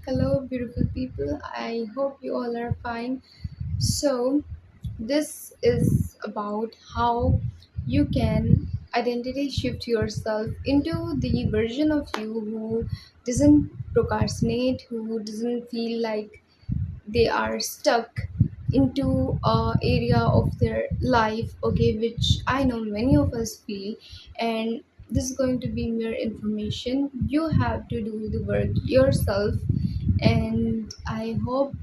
Hello, beautiful people. I hope you all are fine. So, this is about how you can identity shift yourself into the version of you who doesn't procrastinate, who doesn't feel like they are stuck into a area of their life, okay, which I know many of us feel. And this is going to be mere information. You have to do the work yourself, and I hope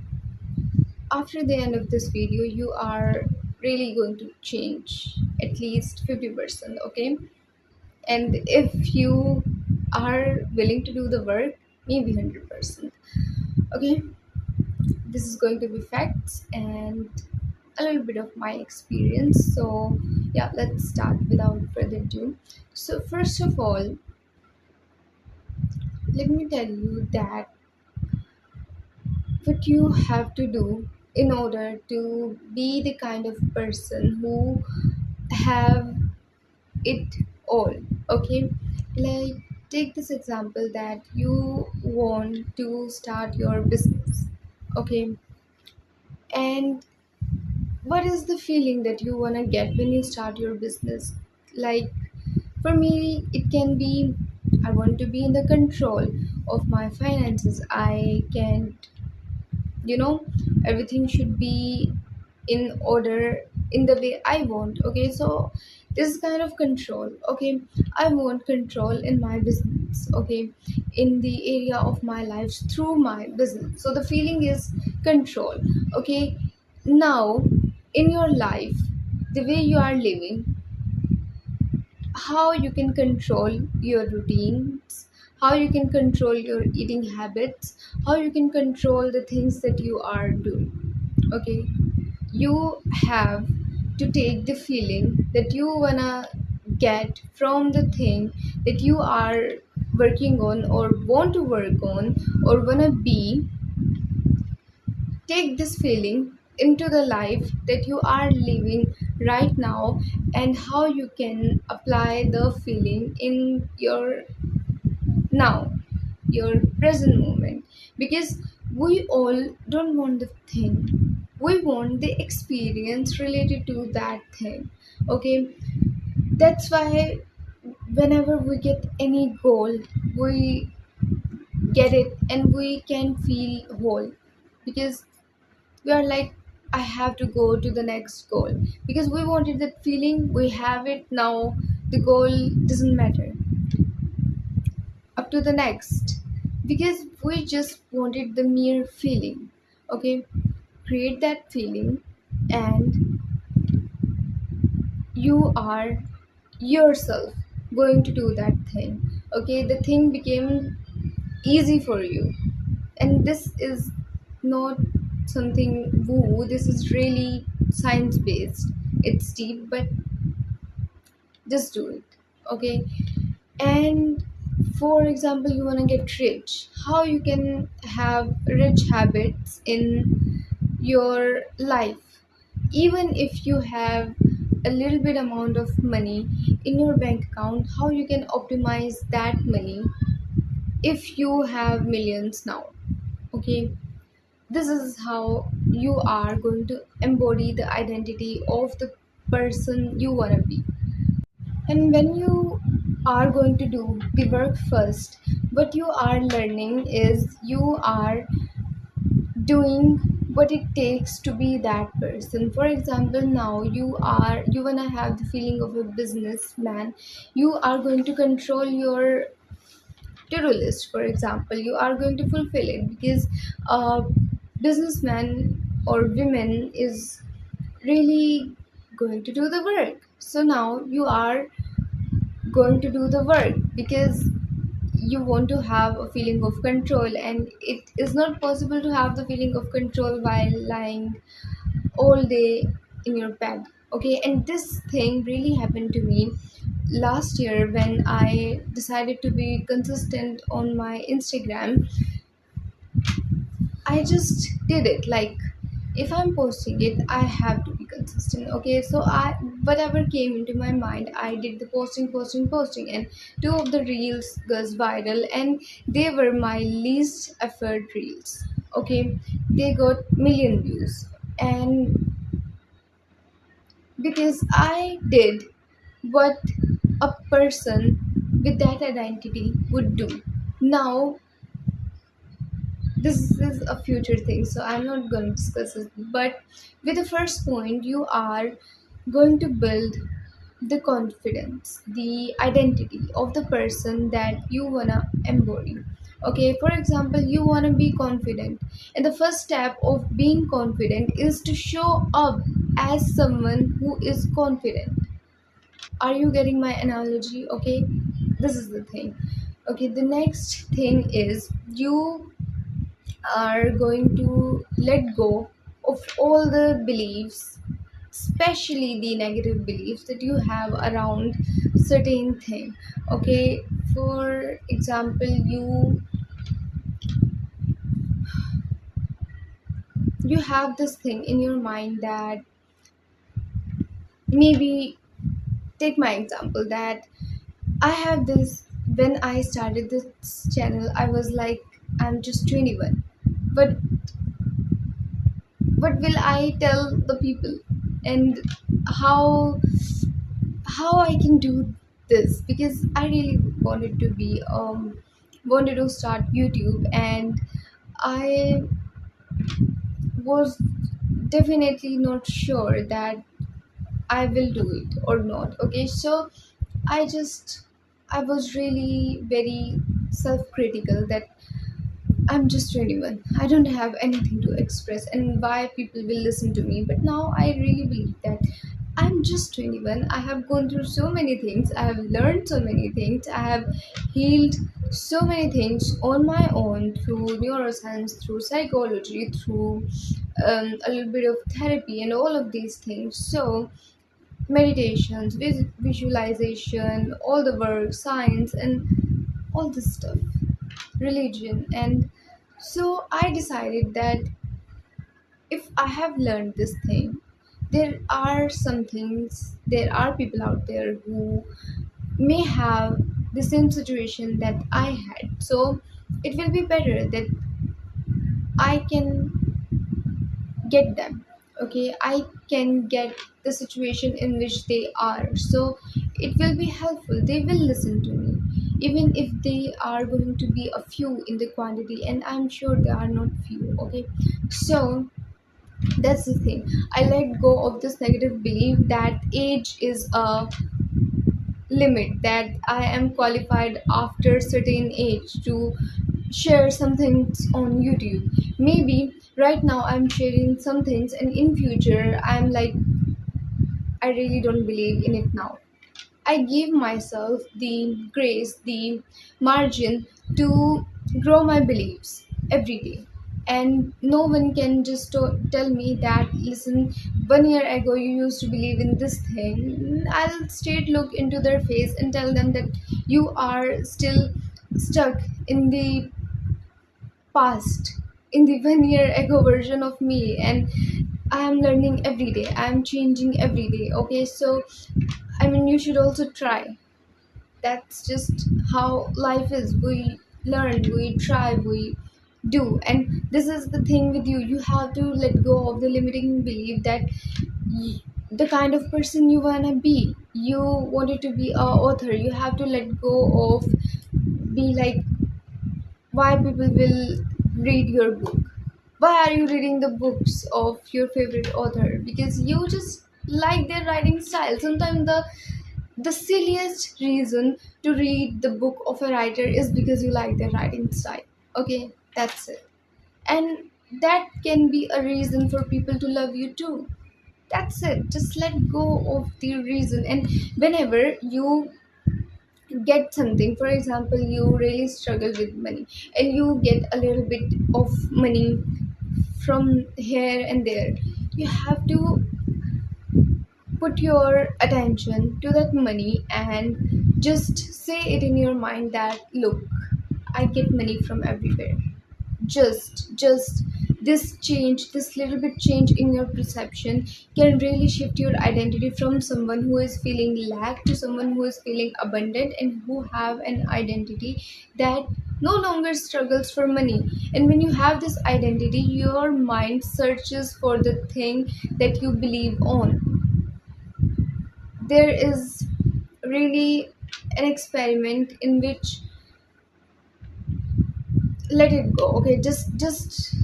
after the end of this video you are really going to change at least 50%, okay? And if you are willing to do the work, maybe 100%, okay? This is going to be facts and a little bit of my experience. So yeah, let's start without further ado. So first of all, let me tell you that what you have to do in order to be the kind of person who have it all, okay? Like, take this example that you want to start your business, okay? And what is the feeling that you want to get when you start your business? Like, for me it can be, I want to be in the control of my finances. I can, you know, everything should be in order in the way I want, okay? So this kind of control, okay? I want control in my business, okay, in the area of my life through my business. So the feeling is control, okay? Now in your life, the way you are living, how you can control your routines, how you can control your eating habits, how you can control the things that you are doing, okay? You have to take the feeling that you wanna get from the thing that you are working on or want to work on or wanna be. Take this feeling into the life that you are living right now, and how you can apply the feeling in your now, your present moment. Because we all don't want the thing, we want the experience related to that thing, okay? That's why whenever we get any goal, we get it and we can feel whole, because we are like, I have to go to the next goal, because we wanted that feeling, we have it now. The goal doesn't matter, up to the next, because we just wanted the mere feeling, okay? Create that feeling, and you are yourself going to do that thing, okay? The thing became easy for you. And this is not something woo, this is really science based. It's deep, but just do it, okay? And for example, you want to get rich, how you can have rich habits in your life, even if you have a little bit amount of money in your bank account, how you can optimize that money if you have millions now, okay? This is how you are going to embody the identity of the person you want to be. And when you are going to do the work first, what you are learning is you are doing what it takes to be that person. For example, now you wanna have the feeling of a businessman. You are going to control your to-do list. For example, you are going to fulfill it, because a businessman or women is really going to do the work. So now you are going to do the work because you want to have a feeling of control, and it is not possible to have the feeling of control while lying all day in your bed, okay? And this thing really happened to me last year when I decided to be consistent on my Instagram. I just did it like, if I'm posting it, I have to be consistent. Okay, so I whatever came into my mind, I did the posting, and two of the reels goes viral, and they were my least effort reels. Okay, they got million views, and because I did what a person with that identity would do. Now, this is a future thing, so I'm not going to discuss it. But with the first point, you are going to build the confidence, the identity of the person that you wanna embody. Okay, for example, you wanna be confident, and the first step of being confident is to show up as someone who is confident. Are you getting my analogy? Okay, this is the thing. Okay, the next thing is you are going to let go of all the beliefs, especially the negative beliefs that you have around certain thing. Okay, for example, you have this thing in your mind that maybe, take my example, that I have this. When I started this channel, I was like, I'm just 21, but what will I tell the people, and how I can do this, because I really wanted to start YouTube, and I was definitely not sure that I will do it or not. Okay, so I just I was really very self-critical that I'm just 21. I don't have anything to express, and why people will listen to me. But now I really believe that I'm just 21. I have gone through so many things. I have learned so many things. I have healed so many things on my own through neuroscience, through psychology, through a little bit of therapy, and all of these things. So, meditations, visualization, all the work, science, and all this stuff, religion. And so I decided that if I have learned this thing, there are some things, there are people out there who may have the same situation that I had. So it will be better that I can get them. Okay, I can get the situation in which they are. So it will be helpful. They will listen to me. Even if they are going to be a few in the quantity, and I'm sure they are not few. Okay, so that's the thing. I let go of this negative belief that age is a limit, that I am qualified after certain age to share some things on YouTube. Maybe right now I'm sharing some things, and in future I'm like, I really don't believe in it now. I give myself the grace, the margin to grow my beliefs every day. And no one can just tell me that, listen, 1 year ago you used to believe in this thing. I'll straight look into their face and tell them that you are still stuck in the past, in the 1 year ago version of me. And I am learning every day, I am changing every day. Okay, so I mean, you should also try. That's just how life is. We learn, we try, we do. And this is the thing with you. You have to let go of the limiting belief that the kind of person you wanna be. You wanted to be a author. You have to let go of be like, why people will read your book. Why are you reading the books of your favorite author? Because you just like their writing style. Sometimes the silliest reason to read the book of a writer is because you like their writing style. Okay, that's it. And that can be a reason for people to love you too. That's it. Just let go of the reason. And whenever you get something, for example, you really struggle with money, and you get a little bit of money from here and there, you have to put your attention to that money and just say it in your mind that, look, I get money from everywhere. Just This little bit change in your perception can really shift your identity from someone who is feeling lack to someone who is feeling abundant and who have an identity that no longer struggles for money. And when you have this identity, your mind searches for the thing that you believe on. There is really an experiment in which, let it go, okay, just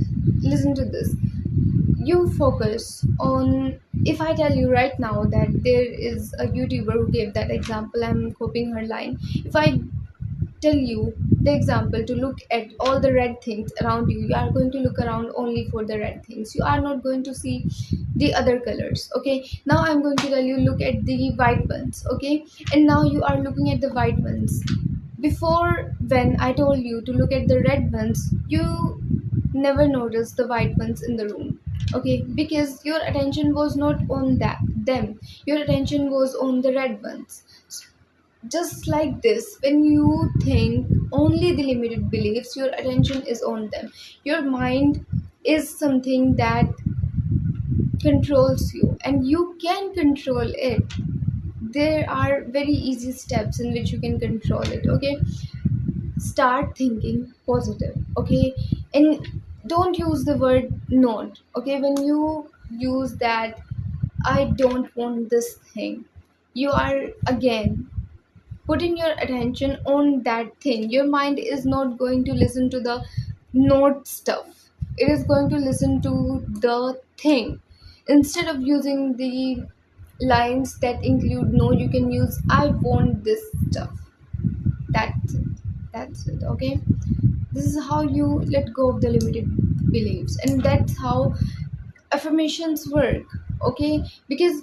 listen to this. You focus on, if I tell you right now that there is a YouTuber who gave that example, I'm copying her line. If I tell you the example to look at all the red things around you, you are going to look around only for the red things. You are not going to see the other colors. Okay, now I'm going to tell you look at the white ones. Okay, and now you are looking at the white ones. Before, when I told you to look at the red ones, you never noticed the white ones in the room. Okay, because your attention was not on them. Your attention was on the red ones. Just like this, when you think only the limited beliefs, your attention is on them. Your mind is something that controls you, and you can control it. There are very easy steps in which you can control it. Okay, start thinking positive. Okay, and don't use the word not. Okay, when you use that, I don't want this thing, you are again putting your attention on that thing. Your mind is not going to listen to the not stuff, it is going to listen to the thing. Instead of using the lines that include no, you can use I want this stuff. That's it that's it. Okay, this is how you let go of the limited beliefs, and that's how affirmations work. Okay, because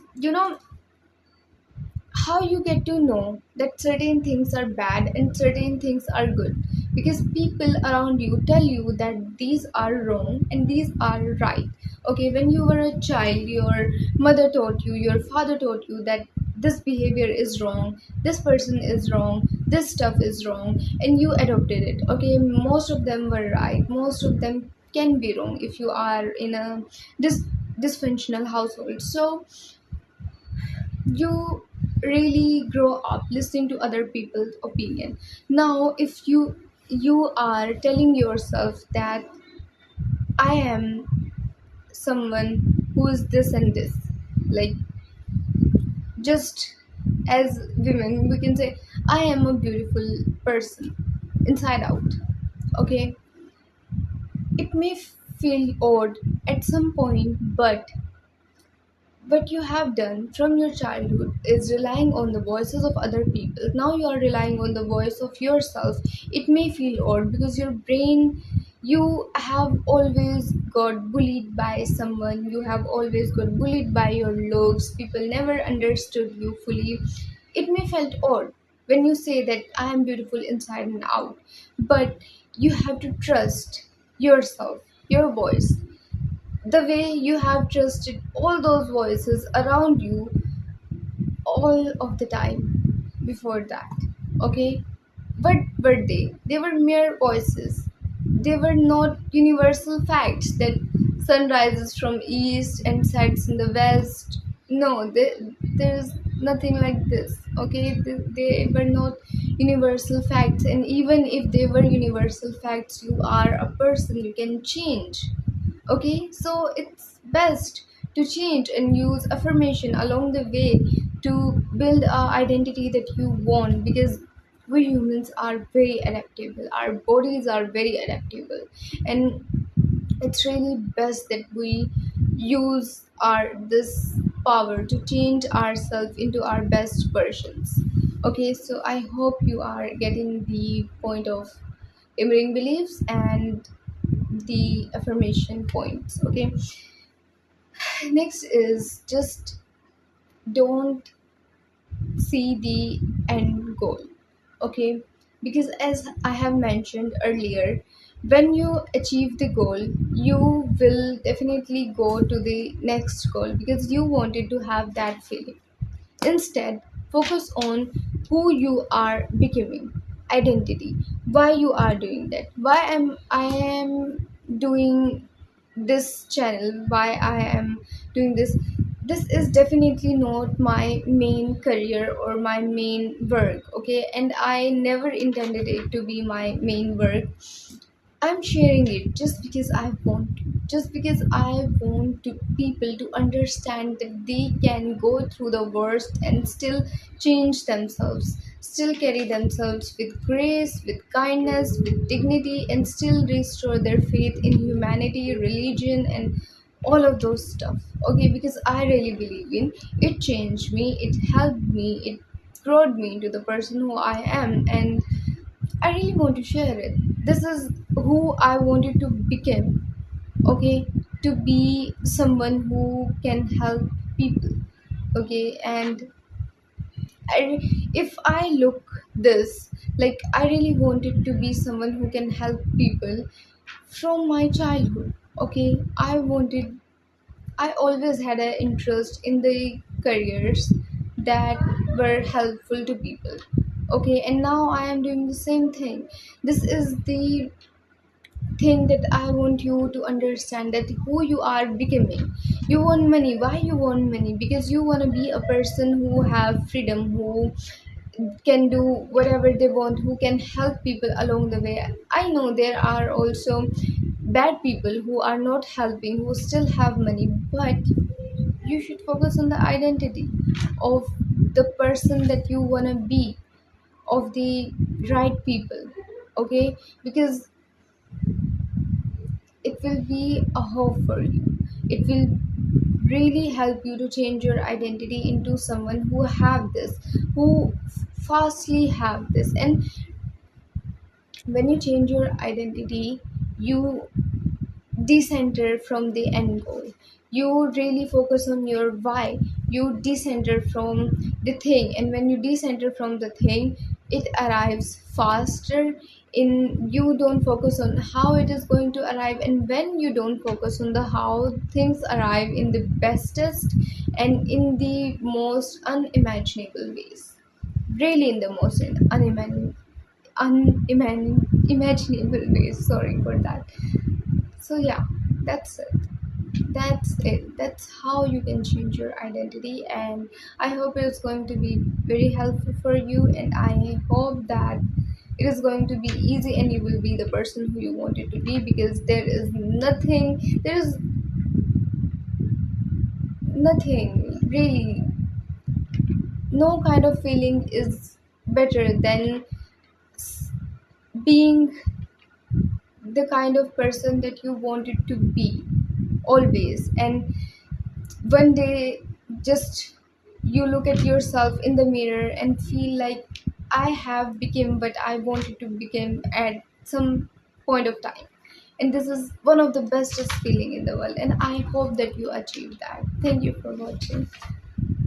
how you get to know that certain things are bad and certain things are good, because people around you tell you that these are wrong and these are right. Okay, when you were a child, your mother taught you, your father taught you that this behavior is wrong, this person is wrong, this stuff is wrong, and you adopted it. Okay, most of them were right, most of them can be wrong if you are in a dysfunctional household. So you really grow up listening to other people's opinion. Now if you are telling yourself that I am someone who is this and this, like, just as women we can say I am a beautiful person inside out. Okay, it may feel odd at some point, but what you have done from your childhood is relying on the voices of other people. Now you are relying on the voice of yourself. It may feel odd because your brain, you have always got bullied by someone, you have always got bullied by your looks, people never understood you fully. It may felt odd when you say that I am beautiful inside and out, but you have to trust yourself, your voice, the way you have trusted all those voices around you all of the time before that. Okay, what were they? They were mere voices. They were not universal facts that sun rises from east and sets in the west. No, there's nothing like this. Okay, they were not universal facts, and even if they were universal facts, you are a person, you can change. Okay, so it's best to change and use affirmation along the way to build a identity that you want, because we humans are very adaptable, our bodies are very adaptable, and it's really best that we use our this power to change ourselves into our best versions. Okay, so I hope you are getting the point of limiting beliefs and the affirmation points. Okay, next is just don't see the end goal. Okay, because as I have mentioned earlier, when you achieve the goal, you will definitely go to the next goal because you wanted to have that feeling. Instead, focus on who you are becoming, identity, why you are doing that, why am I am doing this channel, why I am doing this. This is definitely not my main career or my main work, okay, and I never intended it to be my main work. I'm sharing it just because I want to. Just because I want to people to understand that they can go through the worst and still change themselves, still carry themselves with grace, with kindness, with dignity, and still restore their faith in humanity, religion, and all of those stuff. Okay, because I really believe in it. Changed me, it helped me, it growed me into the person who I am, and I really want to share it. This is who I wanted to become, okay? To be someone who can help people, okay? And if I look this, like I really wanted to be someone who can help people from my childhood, okay? I always had an interest in the careers that were helpful to people. Okay, and now I am doing the same thing. This is the thing that I want you to understand, that who you are becoming. You want money. Why you want money? Because you want to be a person who have freedom, who can do whatever they want, who can help people along the way. I know there are also bad people who are not helping, who still have money, but you should focus on the identity of the person that you want to be, of the right people, okay? Because it will be a hope for you. It will really help you to change your identity into someone who have this, who fastly have this. And when you change your identity, you decenter from the end goal. You really focus on your why. You decenter from the thing, and when you decenter from the thing, it arrives faster. In you don't focus on how it is going to arrive, and when you don't focus on the how, things arrive in the bestest and in the most unimaginable ways. Really, in the most unimaginable ways. Sorry for that. So yeah, that's it. That's it. That's how you can change your identity, and I hope it is going to be very helpful for you, and I hope that it is going to be easy and you will be the person who you wanted to be, because there is nothing really, no kind of feeling is better than being the kind of person that you wanted to be always. And one day, just you look at yourself in the mirror and feel like I have become what I wanted to become at some point of time. And this is one of the bestest feeling in the world, and I hope that you achieve that. Thank you for watching.